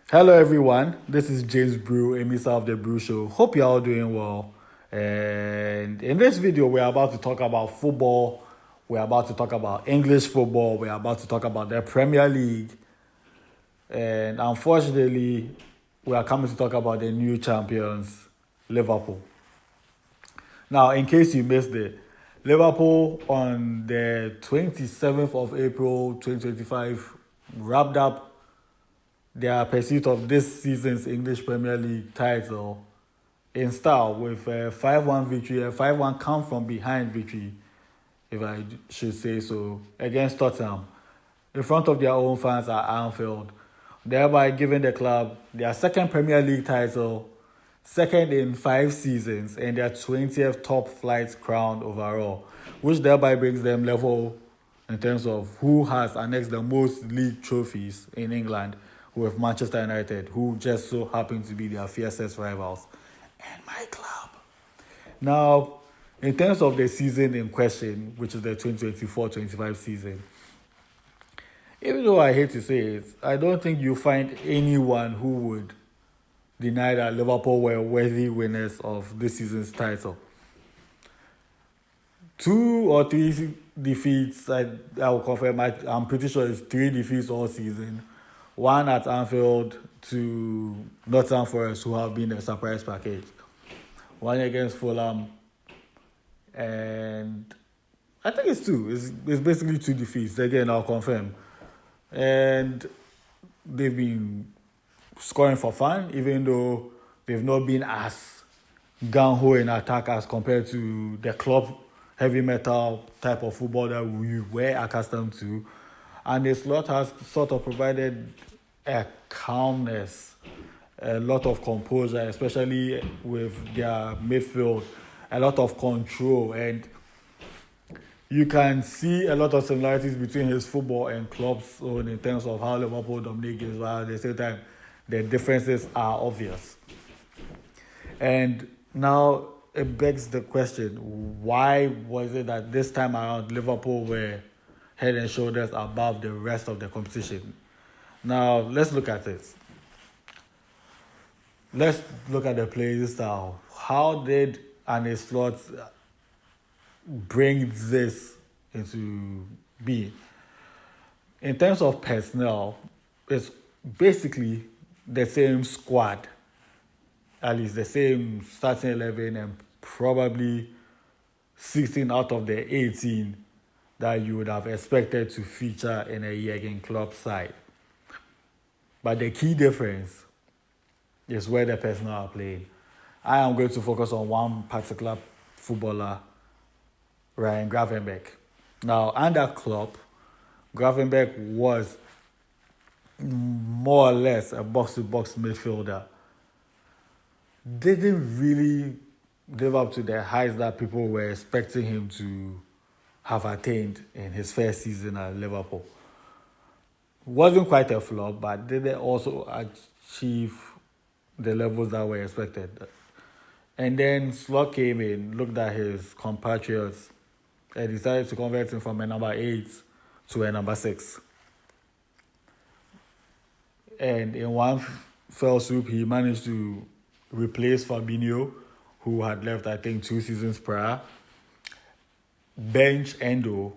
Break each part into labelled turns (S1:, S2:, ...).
S1: Hello, everyone. This is James Brew, emissary of the Brew Show. Hope you're all doing well. And in this video, we're about to talk about football. We're about to talk about English football. We're about to talk about the Premier League. And unfortunately, we are coming to talk about the new champions, Liverpool. Now, in case you missed it, Liverpool on the 27th of April 2025 wrapped up their pursuit of this season's English Premier League title in style with a 5-1 victory, a 5-1 come from behind victory, if I should say so, against Tottenham in front of their own fans at Anfield, thereby giving the club their second Premier League title, second in 5 seasons, and their 20th top flight crown overall, which thereby brings them level in terms of who has annexed the most league trophies in England with Manchester United, who just so happen to be their fiercest rivals, and my club. Now, in terms of the season in question, which is the 2024-25 season, even though I hate to say it, I don't think you find anyone who would deny that Liverpool were worthy winners of this season's title. 2 or 3 defeats, I will confirm, I'm pretty sure it's 3 defeats all season. 1 at Anfield to Nottingham Forest, who have been a surprise package. 1 against Fulham, and I think it's 2. It's basically 2 defeats. Again, I'll confirm. And they've been scoring for fun, even though they've not been as gung-ho in attack as compared to the club heavy metal type of football that we were accustomed to. And the slot has sort of provided a calmness, a lot of composure, especially with their midfield, a lot of control. And you can see a lot of similarities between his football and Klopp's own in terms of how Liverpool dominate games, while at the same time, the differences are obvious. And now it begs the question, why was it that this time around Liverpool were head and shoulders above the rest of the competition? Now, let's look at it. Let's look at the playing style. How did Arne Slot bring this into being? In terms of personnel, it's basically the same squad, at least the same starting 11, and probably 16 out of the 18 that you would have expected to feature in a Jurgen Klopp side. But the key difference is where the personnel are playing. I am going to focus on one particular footballer, Ryan Gravenberch. Now, under Klopp, Gravenberch was more or less a box-to-box midfielder. Didn't really live up to the heights that people were expecting him to have attained in his first season at Liverpool. Wasn't quite a flop, but didn't also achieve the levels that were expected. And then Slot came in, looked at his compatriots, and decided to convert him from a number 8 to a number 6. And in one fell swoop, he managed to replace Fabinho, who had left, I think, 2 seasons prior, bench Endo,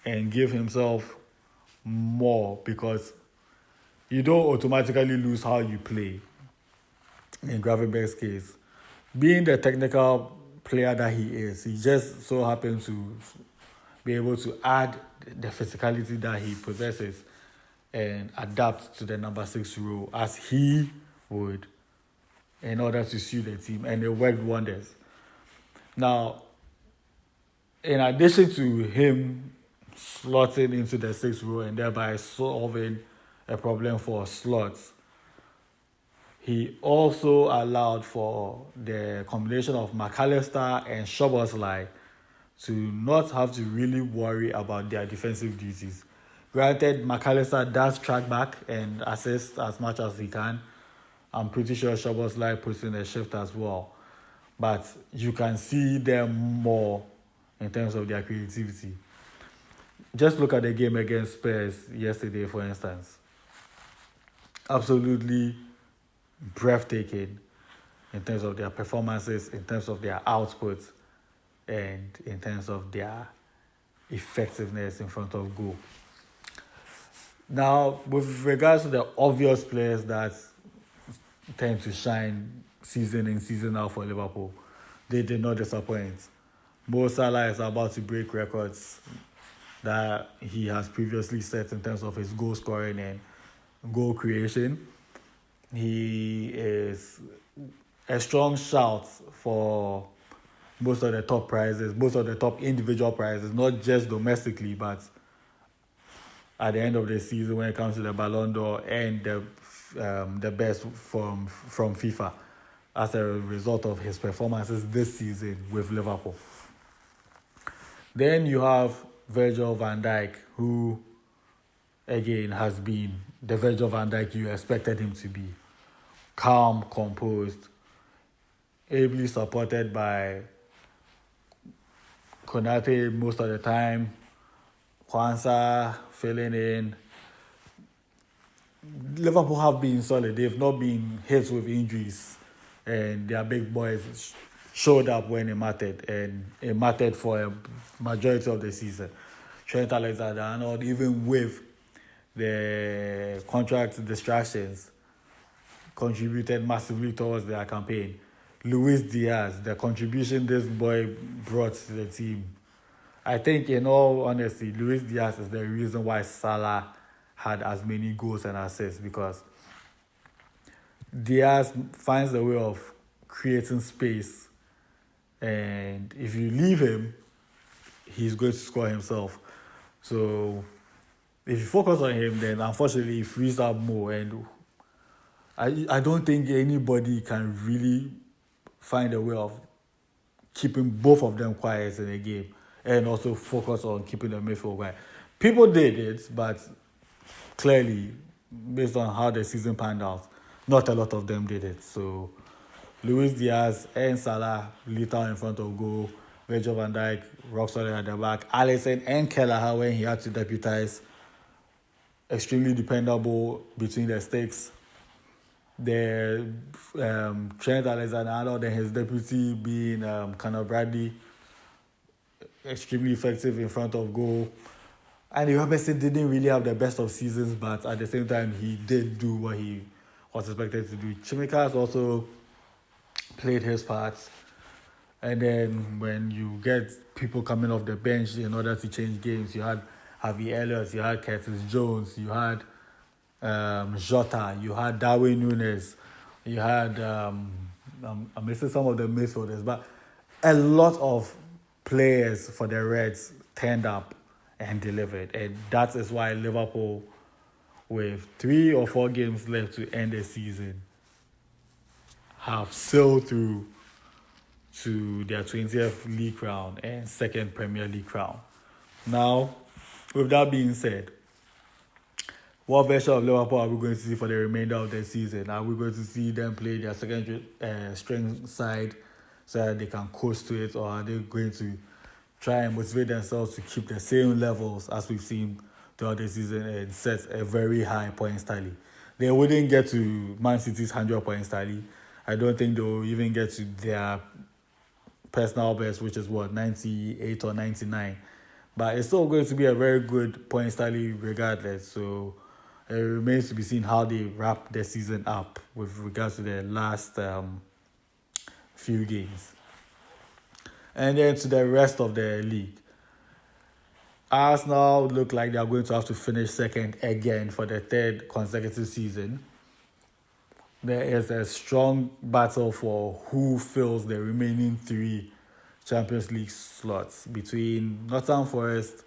S1: and give himself more, because you don't automatically lose how you play. In Gravenberch's case, being the technical player that he is, he just so happens to be able to add the physicality that he possesses and adapt to the number 6 role as he would in order to suit the team, and it worked wonders. Now, in addition to him slotting into the 6th row and thereby solving a problem for slots, he also allowed for the combination of McAllister and Szoboszlai to not have to really worry about their defensive duties. Granted, McAllister does track back and assist as much as he can. I'm pretty sure Szoboszlai puts in a shift as well. But you can see them more in terms of their creativity. Just look at the game against Spurs yesterday, for instance. absolutely breathtaking in terms of their performances, in terms of their output, and in terms of their effectiveness in front of goal. Now, with regards to the obvious players that tend to shine season in, season out for Liverpool, they did not disappoint. Salah is about to break records that he has previously set in terms of his goal scoring and goal creation. He is a strong shout for most of the top prizes, most of the top individual prizes, not just domestically, but at the end of the season when it comes to the Ballon d'Or and the best from FIFA as a result of his performances this season with Liverpool. Then you have Virgil van Dijk, who again has been the Virgil van Dijk you expected him to be. Calm, composed, ably supported by Konate most of the time, Kwanzaa filling in. Liverpool have been solid. They've not been hit with injuries, and their big boys showed up when it mattered, and it mattered for a majority of the season. Trent Alexander-Arnold, even with the contract distractions, contributed massively towards their campaign. Luis Diaz, the contribution this boy brought to the team. I think, in all honesty, Luis Diaz is the reason why Salah had as many goals and assists, because Diaz finds a way of creating space, and if you leave him, he's going to score himself. So if you focus on him, then unfortunately he frees up more, and I don't think anybody can really find a way of keeping both of them quiet in a game and also focus on keeping the midfield quiet. People did it, but clearly, based on how the season panned out, not a lot of them did it. So Luis Diaz and Salah lethal in front of goal. Virgil van Dijk rock solid at the back. Alisson and Kelleher, when he had to deputize, extremely dependable between the sticks. The Trent Alexander-Arnold and his deputy being Conor Bradley, extremely effective in front of goal. And Robertson didn't really have the best of seasons, but at the same time, he did do what he was expected to do. Chimikas also played his part. And then when you get people coming off the bench in order to change games, you had Harvey Elliott, you had Curtis Jones, you had Jota, you had Darwin Núñez, you had, I'm missing some of the midfielders, but a lot of players for the Reds turned up and delivered. And that is why Liverpool, with 3 or 4 games left to end the season, have sailed through to their 20th league crown and 2nd Premier League crown. Now, with that being said, what version of Liverpool are we going to see for the remainder of the season? Are we going to see them play their second string side so that they can coast to it, or are they going to try and motivate themselves to keep the same levels as we've seen throughout the season and set a very high points tally? They wouldn't get to Man City's 100 points tally. I don't think they'll even get to their personal best, which is 98 or 99. But it's still going to be a very good points tally regardless. So it remains to be seen how they wrap the season up with regards to the last few games. And then to the rest of the league. Arsenal look like they are going to have to finish second again for the 3rd consecutive season. There is a strong battle for who fills the remaining 3 Champions League slots between Nottingham Forest,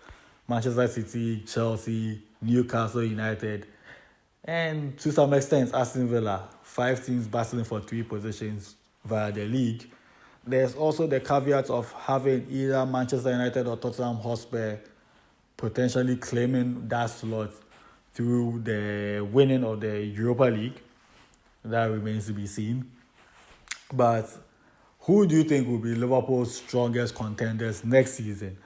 S1: Manchester City, Chelsea, Newcastle United, and to some extent Aston Villa. 5 teams battling for 3 positions via the league. There's also the caveat of having either Manchester United or Tottenham Hotspur potentially claiming that slot through the winning of the Europa League. That remains to be seen. But who do you think will be Liverpool's strongest contenders next season?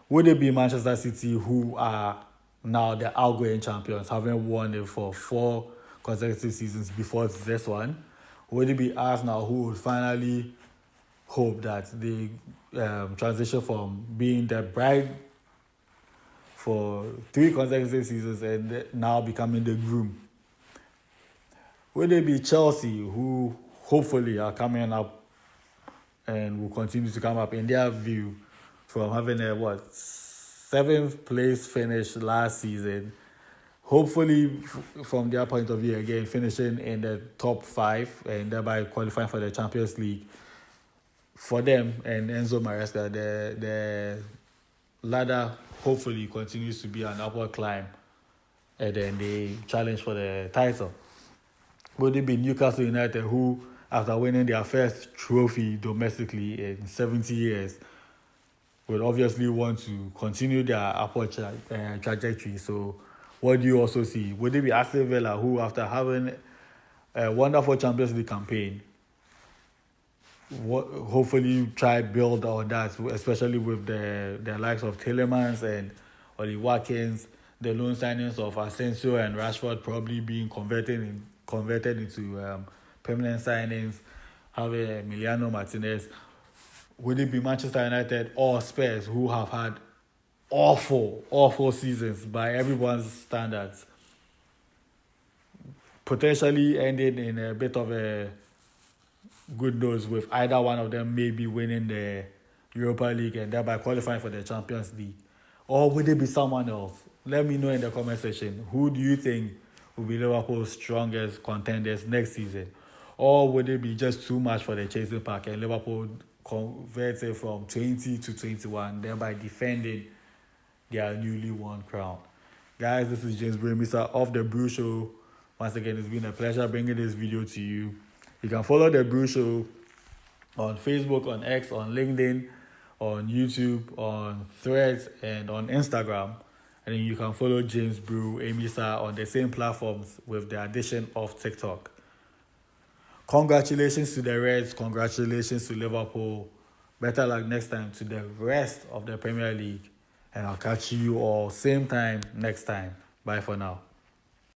S1: Would it be Manchester City, who are now the outgoing champions, having won it for 4 consecutive seasons before this one? Would it be Arsenal who would finally hope that they transition from being the bride for 3 consecutive seasons and now becoming the groom? Will it be Chelsea who hopefully are coming up and will continue to come up in their view from having a 7th place finish last season? Hopefully, from their point of view, again, finishing in the top 5 and thereby qualifying for the Champions League. For them and Enzo Maresca, the ladder hopefully continues to be an upward climb, and then they challenge for the title. Would it be Newcastle United who, after winning their first trophy domestically in 70 years, would obviously want to continue their upward trajectory? So what do you also see? Would it be Aston Villa who, after having a wonderful Champions League campaign, hopefully try build on that, especially with the likes of Tielemans and Oli Watkins, the loan signings of Asensio and Rashford probably being converted into permanent signings, having Emiliano Martinez? Would it be Manchester United or Spurs who have had awful seasons by everyone's standards, potentially ending in a bit of a good news with either one of them maybe winning the Europa League and thereby qualifying for the Champions League? Or would it be someone else? Let me know in the comment section. Who do you think will be Liverpool's strongest contenders next season? Or would it be just too much for the chasing pack and Liverpool converts it from 20 to 21, thereby defending their newly won crown? Guys, this is James Brew of the Brew Show. Once again, it's been a pleasure bringing this video to you. You can follow the Brew Show on Facebook, on X, on LinkedIn, on YouTube, on Threads, and on Instagram. And then you can follow James Brew, Emisa on the same platforms with the addition of TikTok. Congratulations to the Reds. Congratulations to Liverpool. Better luck next time to the rest of the Premier League. And I'll catch you all same time next time. Bye for now.